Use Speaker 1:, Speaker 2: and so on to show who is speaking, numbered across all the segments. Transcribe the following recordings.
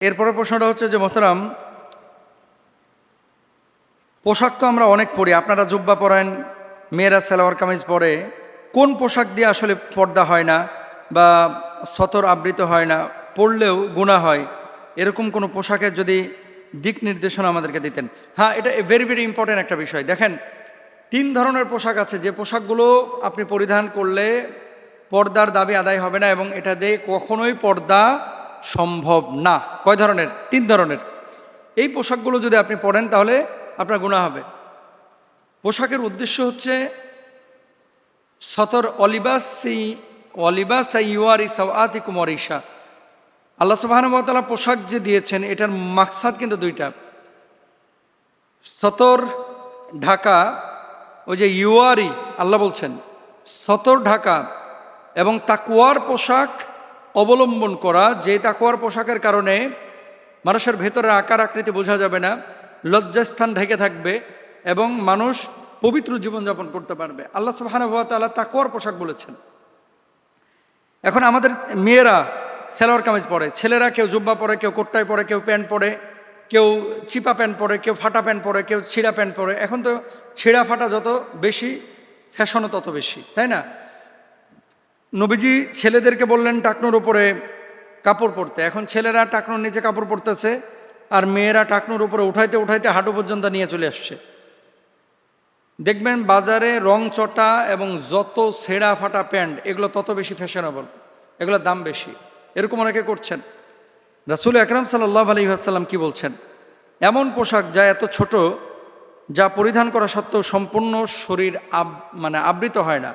Speaker 1: এরপরে প্রশ্নটা হচ্ছে যে মোহতারাম, পোশাক তো আমরা অনেক পরি, আপনারা জুব্বা পরেন, মেয়েরা সালোয়ার কামিজ পরে, কোন পোশাক দিয়ে আসলে পর্দা হয় না বা সতর আবৃত হয় না, পরলেও গুনাহ হয়, এরকম কোনো পোশাকের যদি দিক নির্দেশনা আমাদেরকে দিতেন। হ্যাঁ, এটা ভেরি ভেরি ইম্পর্টেন্ট একটা বিষয়। দেখেন, 3 ধরনের পোশাক আছে যে পোশাকগুলো আপনি পরিধান করলে পর্দার দাবি আদায় হবে না এবং এটা দিয়ে কখনোই পর্দা সম্ভব না। কয় ধরনের? 3 ধরনের। এই পোশাকগুলো যদি আপনি পরেন তাহলে আপনার গুনাহ হবে। পোশাকের উদ্দেশ্য হচ্ছে সতর অলিবাসি ইউয়ারি সাওয়াতিকুম ওয়ারিশা। আল্লাহ সুবহানাহু ওয়া তাআলা পোশাক যে দিয়েছেন এটার মাকসাদ কিন্তু 2টা। সতর ঢাকা, ওই যে ইউয়ারি আল্লাহ বলছেন সতর ঢাকা, এবং তাকওয়ার পোশাক অবলম্বন করা, যে তাকওয়ার পোশাকের কারণে মানুষের ভেতরের আকার আকৃতি বোঝা যাবে না, লজ্জাস্থান ঢেকে থাকবে এবং মানুষ পবিত্র জীবনযাপন করতে পারবে। আল্লাহ সুবহানাহু ওয়া তাআলা তাকওয়ার পোশাক বলেছেন। এখন আমাদের মেয়েরা সালোয়ার কামিজ পরে, ছেলেরা কেউ জুব্বা পরে, কেউ কোট্টাই পরে, কেউ প্যান্ট পরে, কেউ চিপা প্যান্ট পরে, কেউ ফাটা প্যান্ট পরে, কেউ ছিঁড়া প্যান্ট পরে। এখন তো ছিঁড়া ফাটা যত বেশি, ফ্যাশনও তত বেশি, তাই না? নবীজি ছেলেদেরকে বললেন টাকনুর উপরে কাপড় পরতে, এখন ছেলেরা টাকনুর নিচে কাপড় পরতেছে আর মেয়েরা টাকনুর উপরে উঠাইতে উঠাইতে হাঁটু পর্যন্ত নিয়ে চলে আসছে। দেখবেন বাজারে রং চটা এবং যত ছেঁড়া ফাটা প্যান্ট এগুলো তত বেশি ফ্যাশনেবল, এগুলোর দাম বেশি। এরকম অনেকে করছেন। রাসূল আকরাম সাল্লাল্লাহু আলাইহি ওয়াসাল্লাম কি বলছেন? এমন পোশাক যা এত ছোট, যা পরিধান করা সত্ত্বেও সম্পূর্ণ শরীর আবৃত হয় না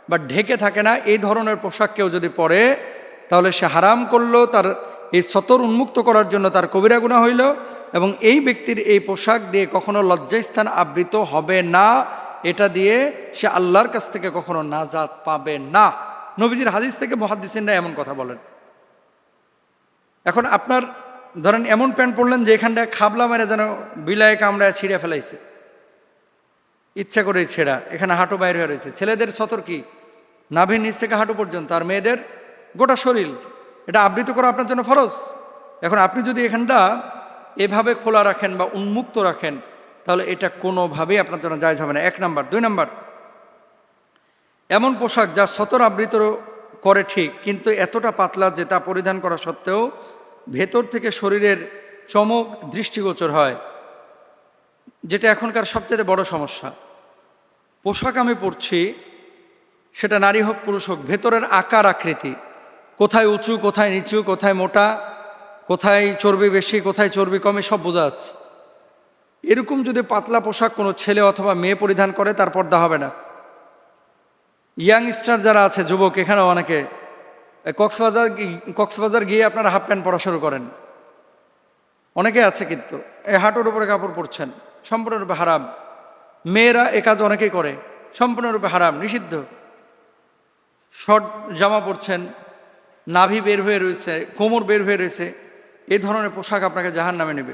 Speaker 1: বা ঢেকে থাকে না, এই ধরনের পোশাক কেউ যদি পরে তাহলে সে হারাম করলো, তার এই সতর উন্মুক্ত করার জন্য তার কবিরা গুনাহ হইল এবং এই ব্যক্তির এই পোশাক দিয়ে কখনো লজ্জাস্থান আবৃত হবে না, এটা দিয়ে সে আল্লাহর কাছ থেকে কখনো নাজাত পাবে না। নবীজির হাদিস থেকে মুহাদ্দিসিনরা এমন কথা বলেন। এখন আপনার ধরেন এমন প্যান্ট পরলেন যে এখানটা খাবলা মেরে যেন বিলায় কামড়ায় ছিঁড়ে ফেলাইছে, ইচ্ছা করেই ছেঁড়া, এখানে হাঁটু বাইরে হয়ে রয়েছে। ছেলেদের সতর কি নাভির নিচ থেকে হাঁটু পর্যন্ত, আর মেয়েদের গোটা শরীর, এটা আবৃত করা আপনার জন্য ফরজ। এখন আপনি যদি এখানটা এভাবে খোলা রাখেন বা উন্মুক্ত রাখেন তাহলে এটা কোনোভাবেই আপনার জন্য জায়েজ হবে না, 1 নাম্বার। 2 নাম্বার, এমন পোশাক যা সতর আবৃত করে ঠিক, কিন্তু এতটা পাতলা যে তা পরিধান করা সত্ত্বেও ভেতর থেকে শরীরের চমক দৃষ্টিগোচর হয়, যেটা এখনকার সবচেয়ে বড় সমস্যা। পোশাক আমি পরছি, সেটা নারী হোক পুরুষ হোক, ভেতরের আকার আকৃতি, কোথায় উঁচু, কোথায় নিচু, কোথায় মোটা, কোথায় চর্বি বেশি, কোথায় চর্বি কমে, সব বোঝা যাচ্ছে। এরকম যদি পাতলা পোশাক কোনো ছেলে অথবা মেয়ে পরিধান করে তার পর্দা হবে না। ইয়াংস্টার যারা আছে, যুবক, এখানেও অনেকে কক্সবাজার গিয়ে আপনারা হাফ প্যান্ট পরা শুরু করেন, অনেকে আছে, কিন্তু এই হাঁটুর উপরে কাপড় পরছেন, সম্পূর্ণরূপে হারাম। মেয়েরা এ কাজ অনেকেই করে, সম্পূর্ণরূপে হারাম, নিষিদ্ধ। শর্ট জামা পরছেন, নাভি বের হয়ে রয়েছে, কোমর বের হয়ে রয়েছে, এই ধরনের পোশাক আপনাকে জাহান্নামে নেবে।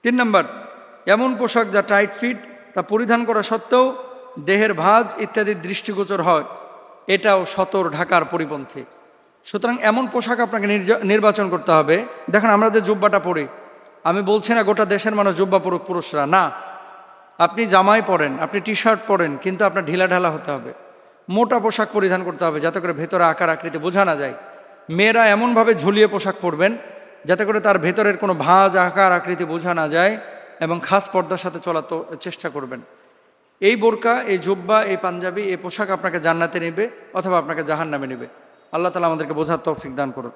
Speaker 1: 3 নাম্বার, এমন পোশাক যা টাইট ফিট, তা পরিধান করা সত্ত্বেও দেহের ভাঁজ ইত্যাদি দৃষ্টিগোচর হয়, এটাও সতর ঢাকার পরিপন্থী। সুতরাং এমন পোশাক আপনাকে নির্বাচন করতে হবে। দেখেন, আমরা যে জুব্বাটা পরি, আমি বলছি না গোটা দেশের মানুষ জুব্বা পরুক, পুরুষরা না। আপনি জামাই পরেন, আপনি টি শার্ট পরেন, কিন্তু আপনার ঢিলা ঢালা হতে হবে, মোটা পোশাক পরিধান করতে হবে যাতে করে ভেতরে আকার আকৃতি বোঝা না যায়। মেয়েরা এমনভাবে ঝুলিয়ে পোশাক পরবেন যাতে করে তার ভেতরের কোনো ভাঁজ আকার আকৃতি বোঝা না যায় এবং খাস পর্দার সাথে চলার চেষ্টা করবেন। এই বোরকা, এই জুব্বা, এই পাঞ্জাবি, এই পোশাক আপনাকে জান্নাতে নেবে অথবা আপনাকে জাহান্নামে নেবে। আল্লাহ তাআলা আমাদেরকে বোঝার তৌফিক দান করুন।